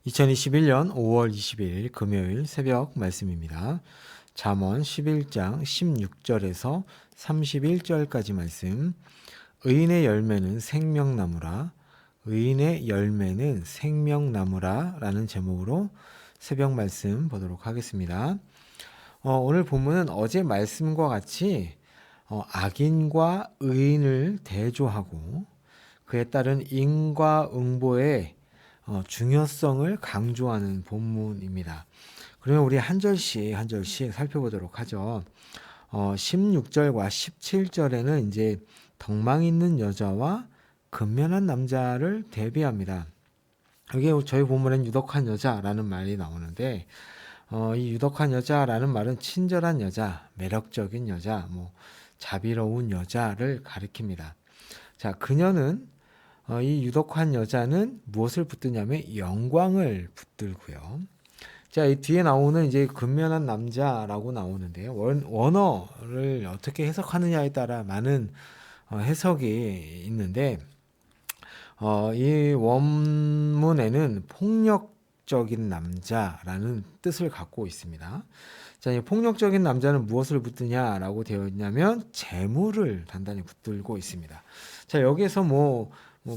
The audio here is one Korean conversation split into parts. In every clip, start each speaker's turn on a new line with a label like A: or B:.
A: 2021년 5월 21일 금요일 새벽 말씀입니다. 잠언 11장 16절에서 31절까지 말씀. 의인의 열매는 생명나무라, 의인의 열매는 생명나무라 라는 제목으로 새벽 말씀 보도록 하겠습니다. 오늘 본문은 어제 말씀과 같이 악인과 의인을 대조하고 그에 따른 인과응보의 중요성을 강조하는 본문입니다. 그러면 우리 한 절씩 한 절씩 살펴보도록 하죠. 16절과 17절에는 이제 덕망 있는 여자와 근면한 남자를 대비합니다. 여기 저희 본문엔 유덕한 여자라는 말이 나오는데 이 유덕한 여자라는 말은 친절한 여자, 매력적인 여자, 자비로운 여자를 가리킵니다. 자, 그녀는 이 유독한 여자는 무엇을 붙드냐면 영광을 붙들고요. 자, 이 뒤에 나오는 이제 근면한 남자라고 나오는데요. 원어를 어떻게 해석하느냐에 따라 많은 해석이 있는데, 이 원문에는 폭력적인 남자라는 뜻을 갖고 있습니다. 자, 이 폭력적인 남자는 무엇을 붙드냐라고 되어 있냐면 재물을 단단히 붙들고 있습니다. 자, 여기에서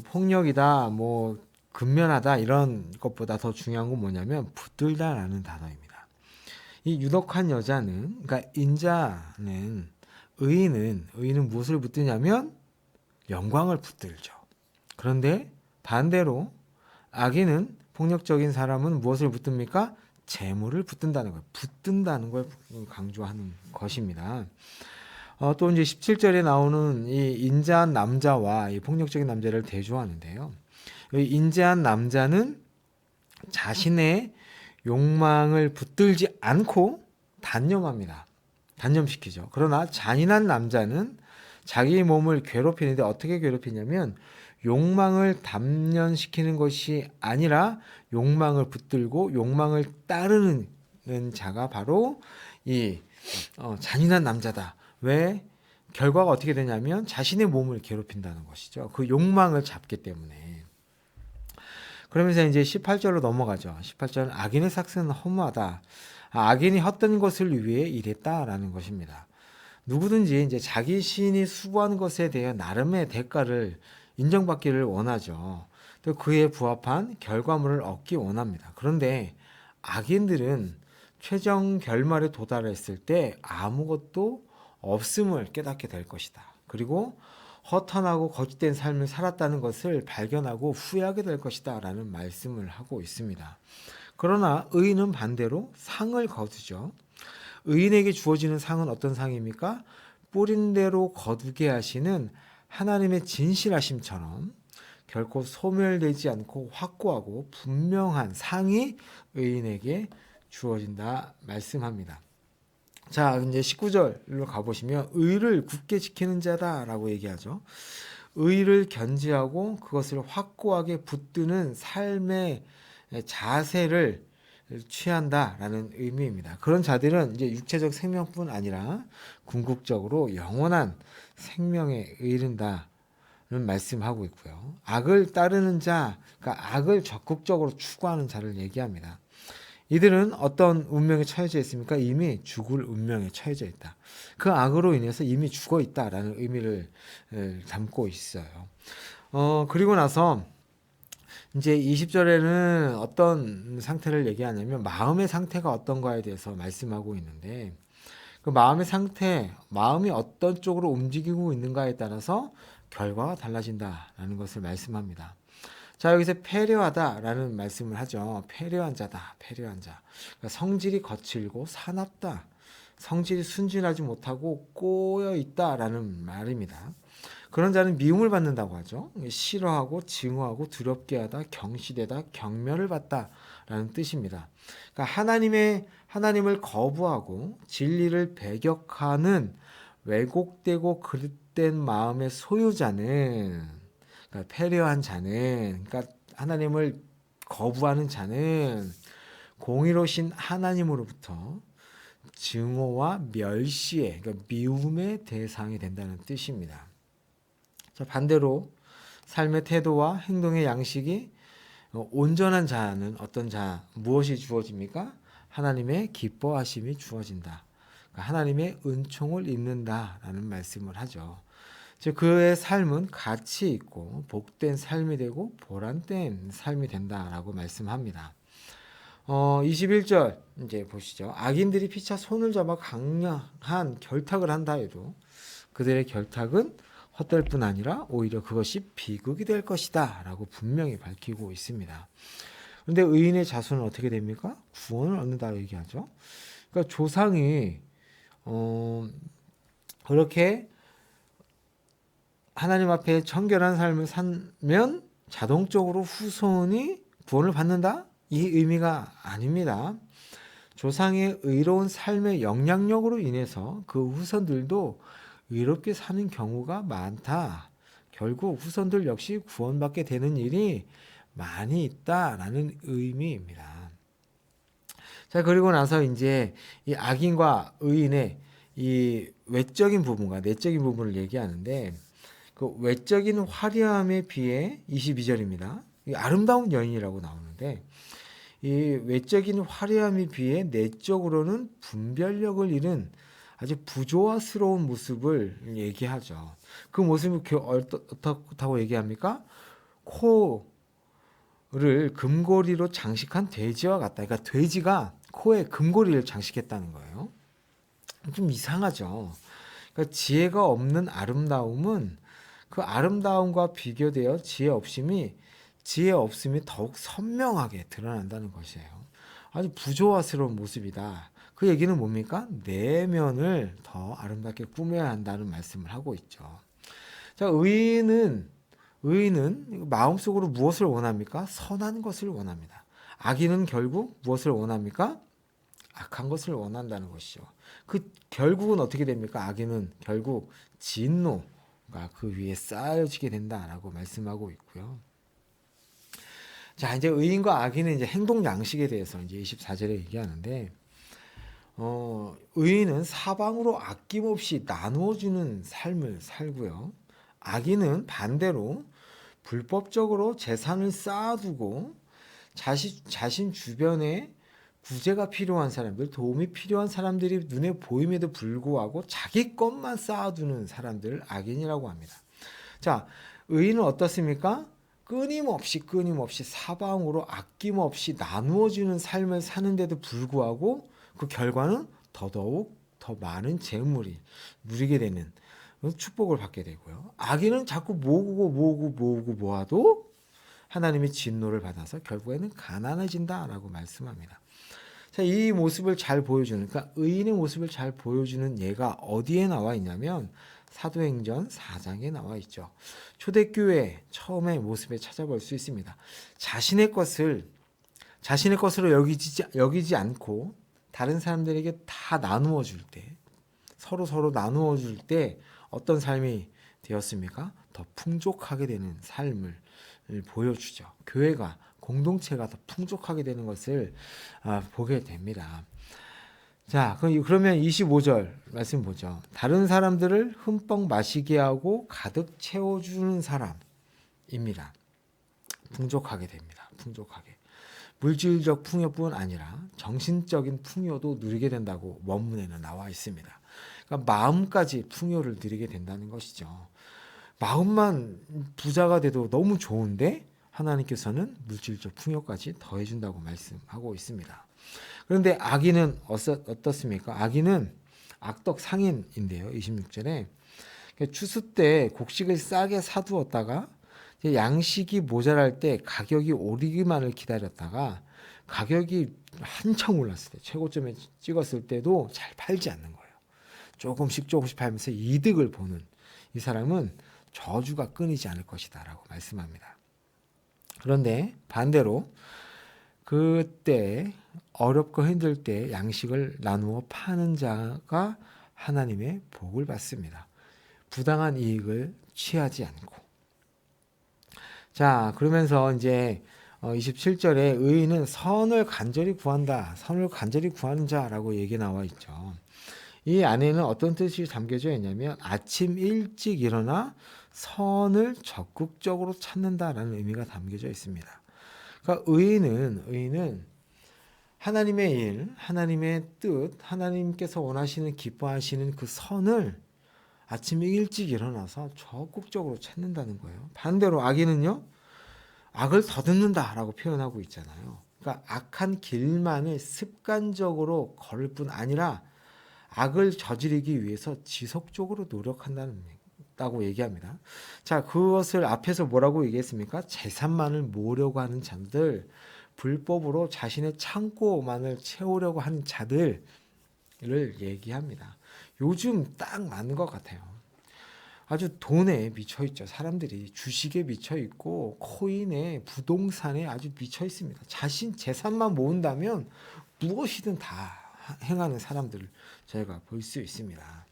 A: 폭력이다, 근면하다 이런 것보다 더 중요한 건 뭐냐면 붙들다라는 단어입니다. 이 유독한 여자는, 그러니까 인자는, 의인은 무엇을 붙드냐면 영광을 붙들죠. 그런데 반대로 악인은, 폭력적인 사람은 무엇을 붙듭니까? 재물을 붙든다는 걸 강조하는 것입니다. 또 이제 17절에 나오는 이 인자한 남자와 이 폭력적인 남자를 대조하는데요. 이 인자한 남자는 자신의 욕망을 붙들지 않고 단념합니다. 단념시키죠. 그러나 잔인한 남자는 자기 몸을 괴롭히는데 어떻게 괴롭히냐면 욕망을 단련시키는 것이 아니라 욕망을 붙들고 욕망을 따르는 자가 바로 이 잔인한 남자다. 왜? 결과가 어떻게 되냐면 자신의 몸을 괴롭힌다는 것이죠. 그 욕망을 잡기 때문에. 그러면서 이제 18절로 넘어가죠. 18절은 악인의 삭스는 허무하다. 악인이 헛된 것을 위해 일했다라는 것입니다. 누구든지 이제 자기 신이 수고한 것에 대해 나름의 대가를 인정받기를 원하죠. 또 그에 부합한 결과물을 얻기 원합니다. 그런데 악인들은 최종 결말에 도달했을 때 아무것도 없음을 깨닫게 될 것이다. 그리고 허탄하고 거짓된 삶을 살았다는 것을 발견하고 후회하게 될 것이다 라는 말씀을 하고 있습니다. 그러나 의인은 반대로 상을 거두죠. 의인에게 주어지는 상은 어떤 상입니까? 뿌린 대로 거두게 하시는 하나님의 진실하심처럼 결코 소멸되지 않고 확고하고 분명한 상이 의인에게 주어진다 말씀합니다. 자, 이제 19절로 가보시면 의를 굳게 지키는 자다라고 얘기하죠. 의를 견지하고 그것을 확고하게 붙드는 삶의 자세를 취한다라는 의미입니다. 그런 자들은 이제 육체적 생명뿐 아니라 궁극적으로 영원한 생명에 이른다는 말씀하고 있고요. 악을 따르는 자, 그러니까 악을 적극적으로 추구하는 자를 얘기합니다. 이들은 어떤 운명에 처해져 있습니까? 이미 죽을 운명에 처해져 있다. 그 악으로 인해서 이미 죽어 있다라는 의미를 담고 있어요. 그리고 나서 이제 20절에는 어떤 상태를 얘기하냐면 마음의 상태가 어떤가에 대해서 말씀하고 있는데 그 마음의 상태, 마음이 어떤 쪽으로 움직이고 있는가에 따라서 결과가 달라진다라는 것을 말씀합니다. 자, 여기서 패려하다라는 말씀을 하죠. 패려한 자다, 패려한 자. 그러니까 성질이 거칠고 사납다. 성질이 순진하지 못하고 꼬여 있다라는 말입니다. 그런 자는 미움을 받는다고 하죠. 싫어하고 증오하고 두렵게 하다, 경시되다, 경멸을 받다라는 뜻입니다. 그러니까 하나님을 거부하고 진리를 배격하는 왜곡되고 그릇된 마음의 소유자는, 그러니까 패려한 자는, 그러니까 하나님을 거부하는 자는 공의로우신 하나님으로부터 증오와 멸시의, 그러니까 미움의 대상이 된다는 뜻입니다. 자, 반대로 삶의 태도와 행동의 양식이 온전한 자는 어떤 자, 무엇이 주어집니까? 하나님의 기뻐하심이 주어진다. 그러니까 하나님의 은총을 입는다라는 말씀을 하죠. 즉 그의 삶은 가치 있고 복된 삶이 되고 보람된 삶이 된다라고 말씀합니다. 21절 이제 보시죠. 악인들이 피차 손을 잡아 강력한 결탁을 한다 해도 그들의 결탁은 헛될 뿐 아니라 오히려 그것이 비극이 될 것이다 라고 분명히 밝히고 있습니다. 그런데 의인의 자손은 어떻게 됩니까? 구원을 얻는다 얘기하죠. 그러니까 조상이 그렇게 하나님 앞에 청결한 삶을 살면 자동적으로 후손이 구원을 받는다? 이 의미가 아닙니다. 조상의 의로운 삶의 영향력으로 인해서 그 후손들도 의롭게 사는 경우가 많다. 결국 후손들 역시 구원받게 되는 일이 많이 있다라는 의미입니다. 자, 그리고 나서 이제 이 악인과 의인의 이 외적인 부분과 내적인 부분을 얘기하는데 그 외적인 화려함에 비해 22절입니다. 아름다운 여인이라고 나오는데 이 외적인 화려함에 비해 내적으로는 분별력을 잃은 아주 부조화스러운 모습을 얘기하죠. 그 모습을 어떻다고 얘기합니까? 코를 금고리로 장식한 돼지와 같다. 그러니까 돼지가 코에 금고리를 장식했다는 거예요. 좀 이상하죠. 그러니까 지혜가 없는 아름다움은 그 아름다움과 비교되어 지혜 없음이 더욱 선명하게 드러난다는 것이에요. 아주 부조화스러운 모습이다. 그 얘기는 뭡니까? 내면을 더 아름답게 꾸며야 한다는 말씀을 하고 있죠. 자, 의인은 마음속으로 무엇을 원합니까? 선한 것을 원합니다. 악인은 결국 무엇을 원합니까? 악한 것을 원한다는 것이죠. 그 결국은 어떻게 됩니까? 악인은 결국 진노가 그 위에 쌓여지게 된다라고 말씀하고 있고요. 자, 이제 의인과 악인의 이제 행동 양식에 대해서 이제 24절에 얘기하는데, 의인은 사방으로 아낌없이 나누어주는 삶을 살고요. 악인은 반대로 불법적으로 재산을 쌓아두고 자신 주변에 구제가 필요한 사람들, 도움이 필요한 사람들이 눈에 보임에도 불구하고 자기 것만 쌓아두는 사람들을 악인이라고 합니다. 자, 의인은 어떻습니까? 끊임없이 사방으로 아낌없이 나누어주는 삶을 사는데도 불구하고 그 결과는 더더욱 더 많은 재물이 누리게 되는 축복을 받게 되고요. 악인은 자꾸 모아도 하나님의 진노를 받아서 결국에는 가난해진다라고 말씀합니다. 자, 이 모습을 잘 보여주는, 그러니까 의인의 모습을 잘 보여주는 예가 어디에 나와 있냐면 사도행전 4장에 나와 있죠. 초대교회 처음의 모습에 찾아볼 수 있습니다. 자신의 것으로 여기지 않고 다른 사람들에게 다 나누어 줄 때, 서로 나누어 줄 때 어떤 삶이 되었습니까? 더 풍족하게 되는 삶을 보여주죠. 교회가, 공동체가 더 풍족하게 되는 것을 보게 됩니다. 자, 그러면 25절 말씀 보죠. 다른 사람들을 흠뻑 마시게 하고 가득 채워주는 사람입니다. 풍족하게 됩니다. 풍족하게. 물질적 풍요뿐 아니라 정신적인 풍요도 누리게 된다고 원문에는 나와 있습니다. 그러니까 마음까지 풍요를 누리게 된다는 것이죠. 마음만 부자가 돼도 너무 좋은데 하나님께서는 물질적 풍요까지 더해준다고 말씀하고 있습니다. 그런데 악인은 어떻습니까? 악인은 악덕 상인인데요. 26절에 추수 때 곡식을 싸게 사두었다가 양식이 모자랄 때 가격이 오르기만을 기다렸다가 가격이 한참 올랐을 때 최고점에 찍었을 때도 잘 팔지 않는 거예요. 조금씩 팔면서 이득을 보는 이 사람은 저주가 끊이지 않을 것이다 라고 말씀합니다. 그런데 반대로 그때 어렵고 힘들 때 양식을 나누어 파는 자가 하나님의 복을 받습니다. 부당한 이익을 취하지 않고. 자, 그러면서 이제 27절에 의인은 선을 간절히 구한다. 선을 간절히 구하는 자라고 얘기 나와 있죠. 이 안에는 어떤 뜻이 담겨져 있냐면 아침 일찍 일어나 선을 적극적으로 찾는다라는 의미가 담겨져 있습니다. 그러니까 의인은 하나님의 일, 하나님의 뜻, 하나님께서 원하시는 기뻐하시는 그 선을 아침에 일찍 일어나서 적극적으로 찾는다는 거예요. 반대로 악인은요, 악을 더듬는다라고 표현하고 있잖아요. 그러니까 악한 길만을 습관적으로 걸을 뿐 아니라 악을 저지르기 위해서 지속적으로 노력한다고 얘기합니다. 자, 그것을 앞에서 뭐라고 얘기했습니까? 재산만을 모으려고 하는 자들, 불법으로 자신의 창고만을 채우려고 하는 자들을 얘기합니다. 요즘 딱 맞는 것 같아요. 아주 돈에 미쳐 있죠. 사람들이 주식에 미쳐 있고 코인에 부동산에 아주 미쳐 있습니다. 자신 재산만 모은다면 무엇이든 다 행하는 사람들을 저희가 볼 수 있습니다.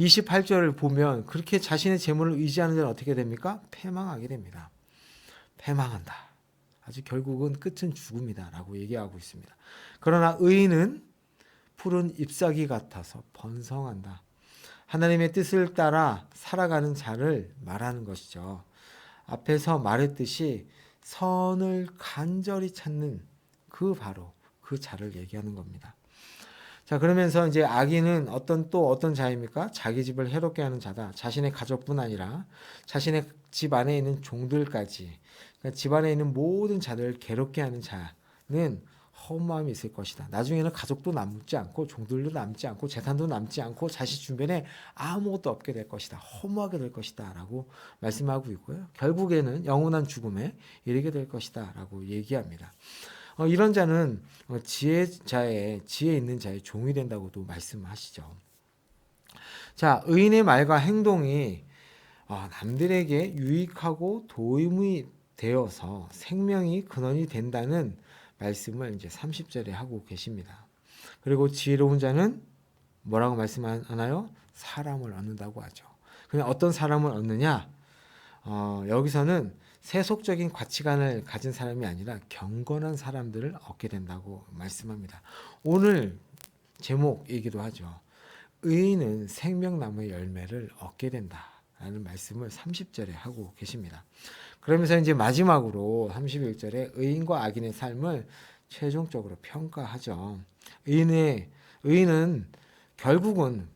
A: 28절을 보면 그렇게 자신의 재물을 의지하는 자는 어떻게 됩니까? 패망하게 됩니다. 패망한다. 아주 결국은 끝은 죽음이다 라고 얘기하고 있습니다. 그러나 의인은 푸른 잎사귀 같아서 번성한다. 하나님의 뜻을 따라 살아가는 자를 말하는 것이죠. 앞에서 말했듯이 선을 간절히 찾는 바로 그 자를 얘기하는 겁니다. 자, 그러면서 이제 악인은 어떤 자입니까? 자기 집을 해롭게 하는 자다. 자신의 가족뿐 아니라 자신의 집 안에 있는 종들까지, 그러니까 집 안에 있는 모든 자들을 괴롭게 하는 자는 허무함이 있을 것이다. 나중에는 가족도 남지 않고 종들도 남지 않고 재산도 남지 않고 자식 주변에 아무것도 없게 될 것이다. 허무하게 될 것이다 라고 말씀하고 있고요. 결국에는 영원한 죽음에 이르게 될 것이다 라고 얘기합니다. 이런 자는 지혜 있는 자의 종이 된다고도 말씀하시죠. 자, 의인의 말과 행동이 남들에게 유익하고 도움이 되어서 생명이 근원이 된다는 말씀을 이제 30절에 하고 계십니다. 그리고 지혜로운 자는 뭐라고 말씀하나요? 사람을 얻는다고 하죠. 그냥 어떤 사람을 얻느냐? 여기서는 세속적인 가치관을 가진 사람이 아니라 경건한 사람들을 얻게 된다고 말씀합니다. 오늘 제목이기도 하죠. 의인은 생명나무의 열매를 얻게 된다라는 말씀을 30절에 하고 계십니다. 그러면서 이제 마지막으로 31절에 의인과 악인의 삶을 최종적으로 평가하죠. 의인은 결국은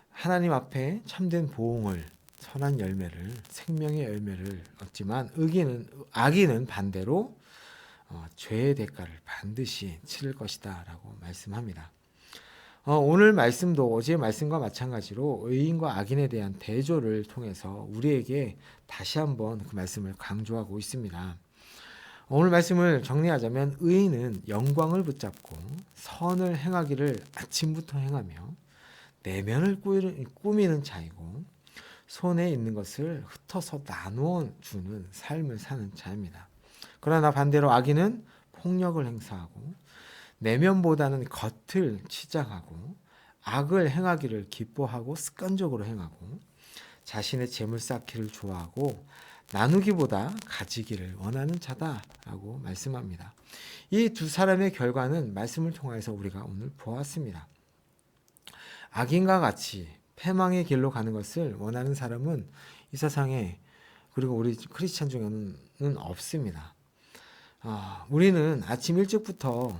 A: 하나님 앞에 참된 보응을, 선한 열매를, 생명의 열매를 얻지만 악인은 반대로 죄의 대가를 반드시 치를 것이다 라고 말씀합니다. 오늘 말씀도 어제 말씀과 마찬가지로 의인과 악인에 대한 대조를 통해서 우리에게 다시 한번 그 말씀을 강조하고 있습니다. 오늘 말씀을 정리하자면 의인은 영광을 붙잡고 선을 행하기를 아침부터 행하며 내면을 꾸미는 자이고 손에 있는 것을 흩어서 나누어 주는 삶을 사는 자입니다. 그러나 반대로 악인은 폭력을 행사하고 내면보다는 겉을 치장하고 악을 행하기를 기뻐하고 습관적으로 행하고 자신의 재물 쌓기를 좋아하고 나누기보다 가지기를 원하는 자다라고 말씀합니다. 이 두 사람의 결과는 말씀을 통해서 우리가 오늘 보았습니다. 악인과 같이 패망의 길로 가는 것을 원하는 사람은 이 세상에, 그리고 우리 크리스찬 중에는 없습니다. 우리는 아침 일찍부터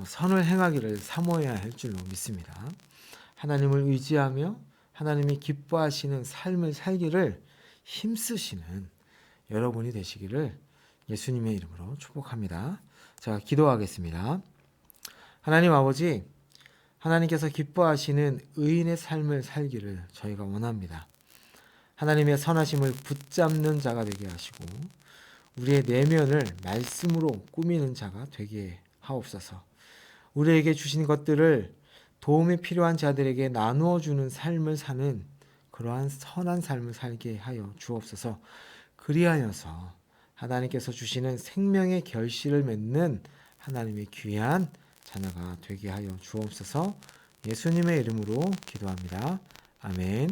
A: 선을 행하기를 사모해야 할 줄로 믿습니다. 하나님을 의지하며 하나님이 기뻐하시는 삶을 살기를 힘쓰시는 여러분이 되시기를 예수님의 이름으로 축복합니다. 자, 기도하겠습니다. 하나님 아버지, 하나님께서 기뻐하시는 의인의 삶을 살기를 저희가 원합니다. 하나님의 선하심을 붙잡는 자가 되게 하시고 우리의 내면을 말씀으로 꾸미는 자가 되게 하옵소서. 우리에게 주신 것들을 도움이 필요한 자들에게 나누어 주는 삶을 사는 그러한 선한 삶을 살게 하여 주옵소서. 그리하여서 하나님께서 주시는 생명의 결실을 맺는 하나님의 귀한 자녀가 되게 하여 주옵소서. 예수님의 이름으로 기도합니다. 아멘.